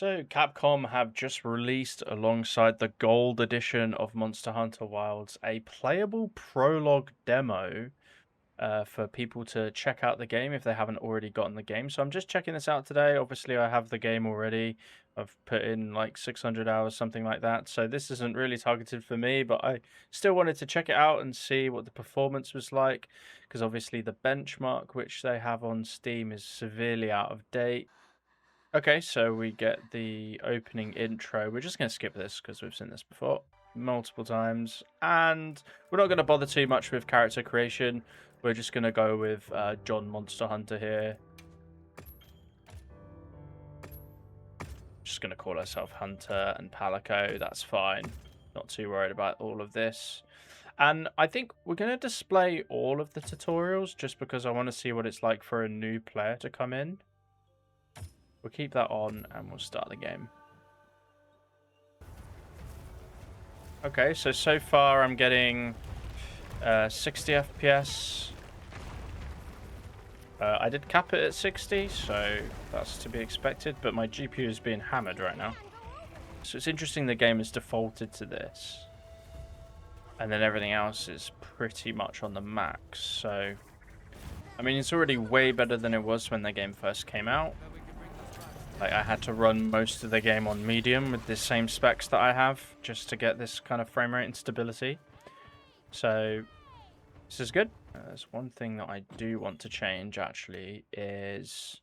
So, Capcom have just released, alongside the gold edition of Monster Hunter Wilds, a playable prologue demo for people to check out the game if they haven't already gotten the game. So, I'm just checking this out today. Obviously, I have the game already. I've put in like 600 hours, something like that. So, this isn't really targeted for me, but I still wanted to check it out and see what the performance was like. Because obviously, the benchmark which they have on Steam is severely out of date. Okay, so we get the opening intro. We're just going to skip this because we've seen this before multiple times. And we're not going to bother too much with character creation. We're just going to go with John Monster Hunter here. Just going to call ourselves Hunter and Palico. That's fine. Not too worried about all of this. And I think we're going to display all of the tutorials just because I want to see what it's like for a new player to come in. We'll keep that on and we'll start the game. Okay, so far I'm getting 60 FPS. I did cap it at 60, so that's to be expected, but my GPU is being hammered right now. So it's interesting the game is defaulted to this. And then everything else is pretty much on the max, so... I mean, it's already way better than it was when the game first came out. Like, I had to run most of the game on medium with the same specs that I have just to get this kind of frame rate and stability. So, this is good. There's one thing that I do want to change, actually, is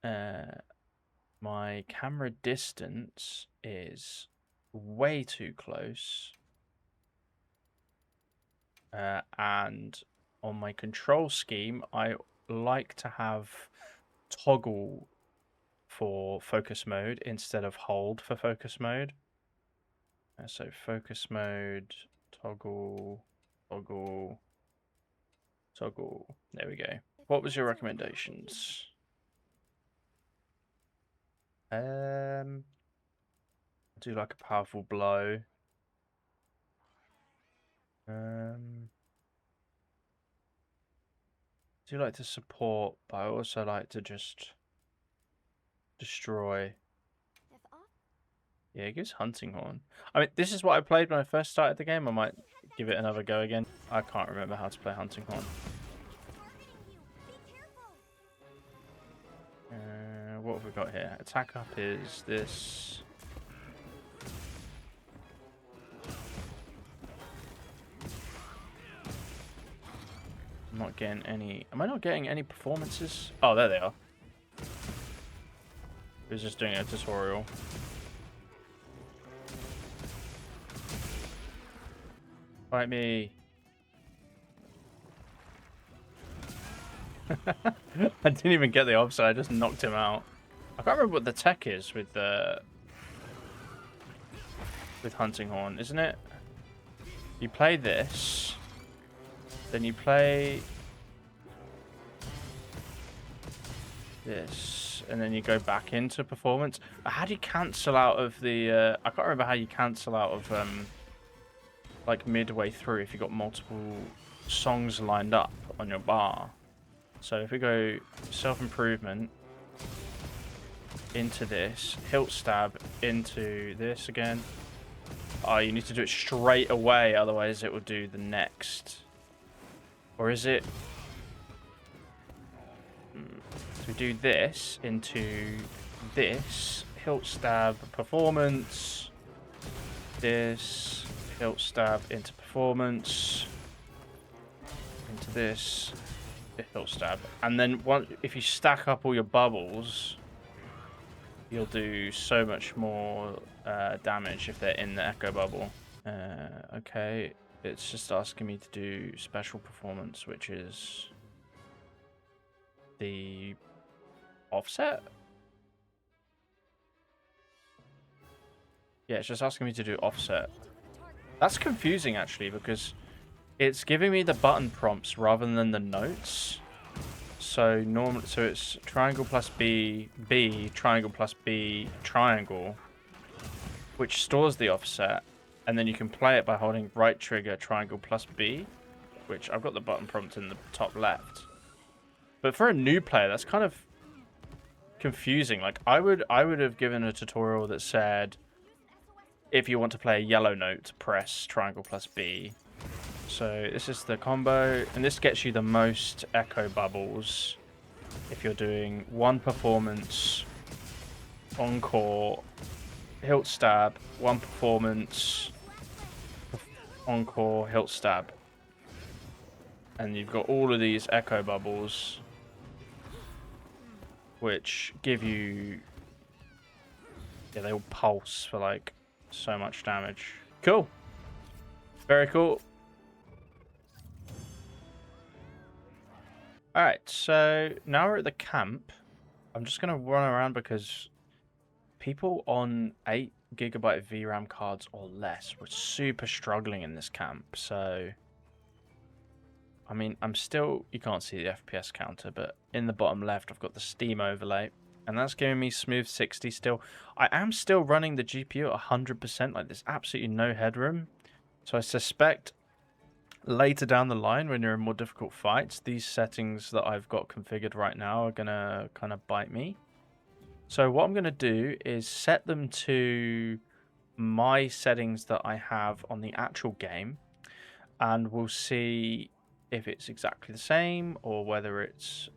my camera distance is way too close. And on my control scheme, I like to have toggle for focus mode instead of hold for focus mode. So focus mode, toggle, toggle, toggle. There we go. What was your recommendations? I do like a powerful blow. I do like to support, but I also like to just destroy. Yeah, it gives Hunting Horn. I mean, this is what I played when I first started the game. I might give it another go again. I can't remember how to play Hunting Horn. What have we got here? Attack up is this. I'm not getting any... Am I not getting any performances? Oh, there they are. I was just doing a tutorial. Fight me. I didn't even get the offside. I just knocked him out. I can't remember what the tech is with Hunting Horn, isn't it? You play this, then you play this, and then you go back into performance. How do you cancel out of the... I can't remember how you cancel out of like midway through if you've got multiple songs lined up on your bar. So if we go self-improvement into this, hilt stab into this again. Oh, you need to do it straight away, otherwise it will do the next. Or is it... So we do this into this, hilt stab, performance, this, hilt stab into performance, into this, hilt stab. And then if you stack up all your bubbles, you'll do so much more damage if they're in the echo bubble. Okay, it's just asking me to do special performance, which is the offset. Yeah, it's just asking me to do offset. That's confusing actually, because it's giving me the button prompts rather than the notes. So it's triangle plus B, B, triangle plus B, triangle, which stores the offset, and then you can play it by holding right trigger, triangle plus B, which I've got the button prompt in the top left. But for a new player, that's kind of confusing. Like I would have given a tutorial that said if you want to play a yellow note, press triangle plus B. So this is the combo, and this gets you the most echo bubbles if you're doing one performance, encore, hilt stab, one performance, encore, hilt stab. And you've got all of these echo bubbles, which give you... Yeah, they all pulse for, like, so much damage. Cool. Very cool. Alright, so now we're at the camp. I'm just going to run around because people on 8 GB VRAM cards or less were super struggling in this camp. So, I mean, I'm still... You can't see the FPS counter, but in the bottom left, I've got the Steam overlay. And that's giving me smooth 60 still. I am still running the GPU at 100%. Like, there's absolutely no headroom. So I suspect later down the line, when you're in more difficult fights, these settings that I've got configured right now are going to kind of bite me. So what I'm going to do is set them to my settings that I have on the actual game. And we'll see if it's exactly the same or whether it's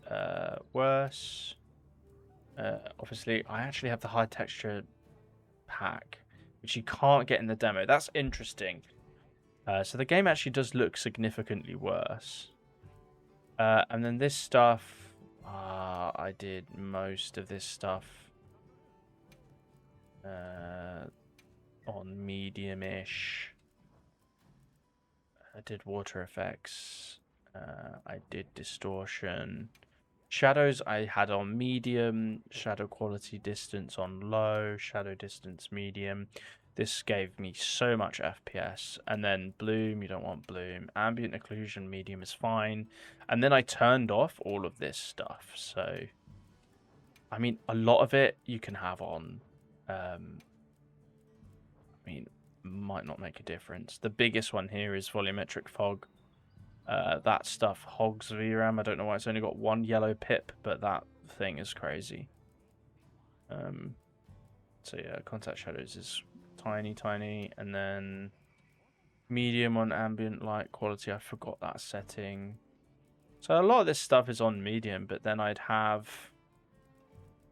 worse. Obviously, I actually have the high texture pack, which you can't get in the demo. That's interesting. So the game actually does look significantly worse. And then this stuff, I did most of this stuff on medium-ish. I did water effects. I did distortion. Shadows I had on medium, shadow quality distance on low, shadow distance medium. This gave me so much FPS. And then bloom, you don't want bloom. Ambient occlusion medium is fine. And then I turned off all of this stuff. So, I mean, a lot of it you can have on. I mean, might not make a difference. The biggest one here is volumetric fog. That stuff hogs VRAM. I don't know why it's only got one yellow pip, but that thing is crazy. So yeah, contact shadows is tiny, and then medium on ambient light quality. I forgot that setting. So a lot of this stuff is on medium, but then I'd have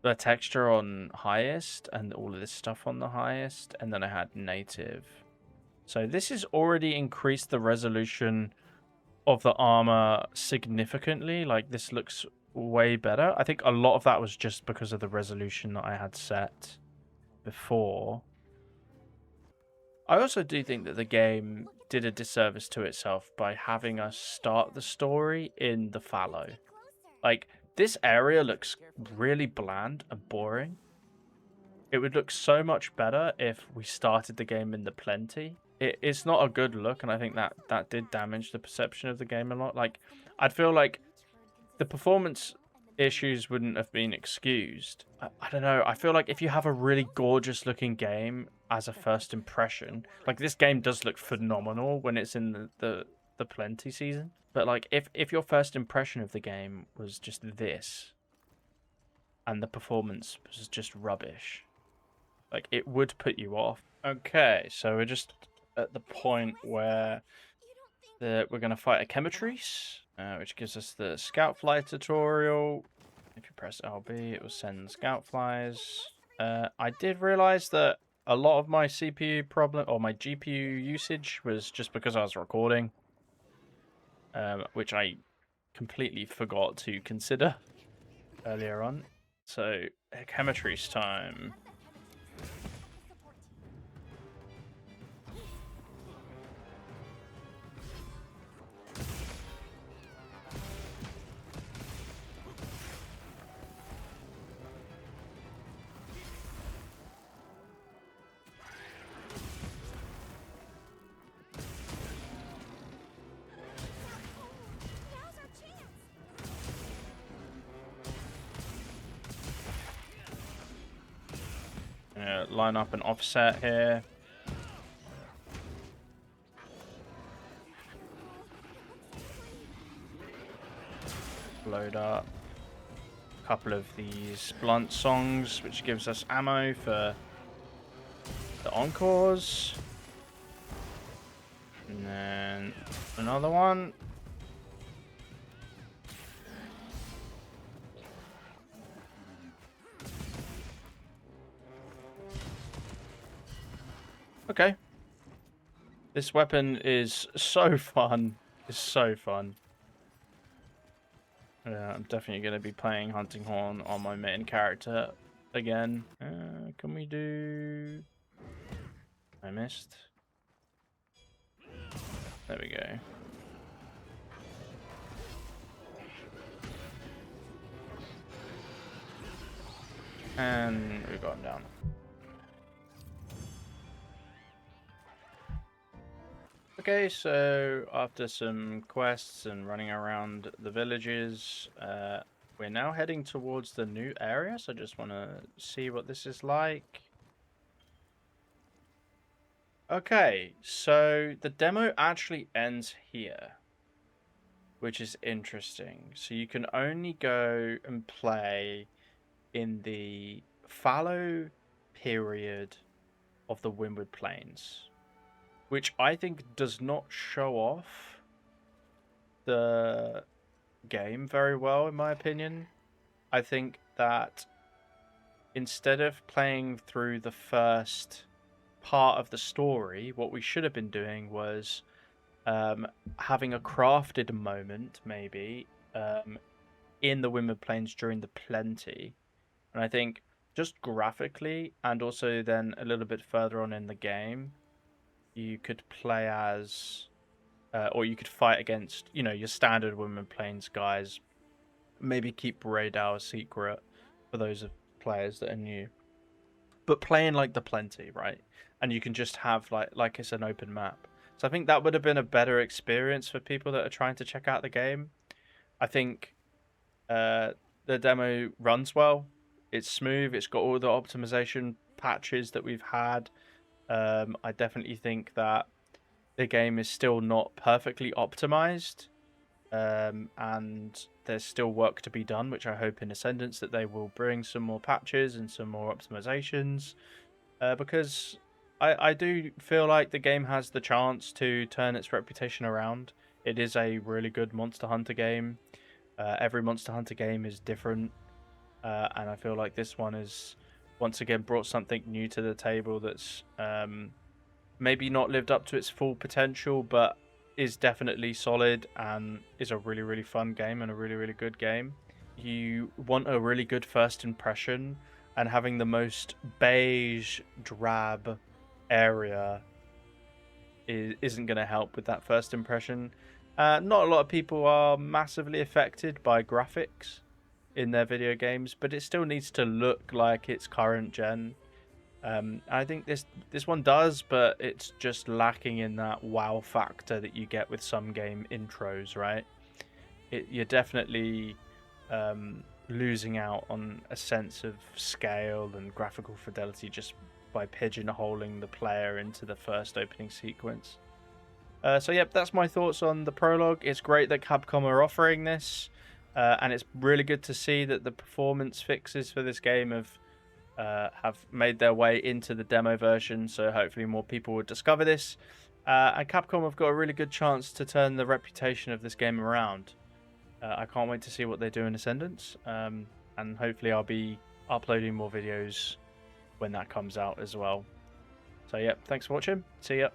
the texture on highest and all of this stuff on the highest, and then I had native. So this has already increased the resolution of the armor significantly. Like, this looks way better. I think a lot of that was just because of the resolution that I had set before. I also do think that the game did a disservice to itself by having us start the story in the fallow. Like, this area looks really bland and boring. It would look so much better if we started the game in the plenty. It's not a good look, and I think that did damage the perception of the game a lot. Like, I'd feel like the performance issues wouldn't have been excused. I don't know. I feel like if you have a really gorgeous looking game as a first impression, like, this game does look phenomenal when it's in the plenty season. But like, if your first impression of the game was just this, and the performance was just rubbish, like, it would put you off. Okay, so we're just at the point where we're going to fight a Chemitrice, which gives us the Scout Fly tutorial. If you press LB, it will send Scout Flies. I did realize that a lot of my CPU problem, or my GPU usage, was just because I was recording, which I completely forgot to consider earlier on. So, Chemitrice time. Line up an offset here. Load up. a couple of these blunt songs, which gives us ammo for the encores. And then another one. Okay. This weapon is so fun. It's so fun. Yeah, I'm definitely going to be playing Hunting Horn on my main character again. Can we do... I missed. There we go. And we got him down. Okay, so after some quests and running around the villages, we're now heading towards the new area, so I just want to see what this is like. Okay, so the demo actually ends here, which is interesting. So you can only go and play in the fallow period of the Windward Plains, which I think does not show off the game very well, in my opinion. I think that instead of playing through the first part of the story, what we should have been doing was having a crafted moment, maybe, in the Windward Plains during the Plenty. And I think just graphically, and also then a little bit further on in the game, you could play as, or you could fight against, you know, your standard Windward Plains guys. Maybe keep Raydal a secret for those players that are new. But playing like the Plenty, right? And you can just have like it's an open map. So I think that would have been a better experience for people that are trying to check out the game. I think the demo runs well. It's smooth. It's got all the optimization patches that we've had. I definitely think that the game is still not perfectly optimized, and there's still work to be done, which I hope in Ascendance that they will bring some more patches and some more optimizations, because I do feel like the game has the chance to turn its reputation around. It is a really good Monster Hunter game. Every Monster Hunter game is different, and I feel like this one has once again brought something new to the table that's maybe not lived up to its full potential, but is definitely solid and is a really, really fun game and a really, really good game. You want a really good first impression, and having the most beige, drab area isn't going to help with that first impression. Not a lot of people are massively affected by graphics in their video games, but it still needs to look like it's current gen. I think this one does, but it's just lacking in that wow factor that you get with some game intros, right? You're definitely losing out on a sense of scale and graphical fidelity just by pigeonholing the player into the first opening sequence. So yep, that's my thoughts on the prologue. It's great that Capcom are offering this, and it's really good to see that the performance fixes for this game have made their way into the demo version, so hopefully more people will discover this. And Capcom have got a really good chance to turn the reputation of this game around. I can't wait to see what they do in Ascendance, and hopefully I'll be uploading more videos when that comes out as well. So yeah, thanks for watching. See ya.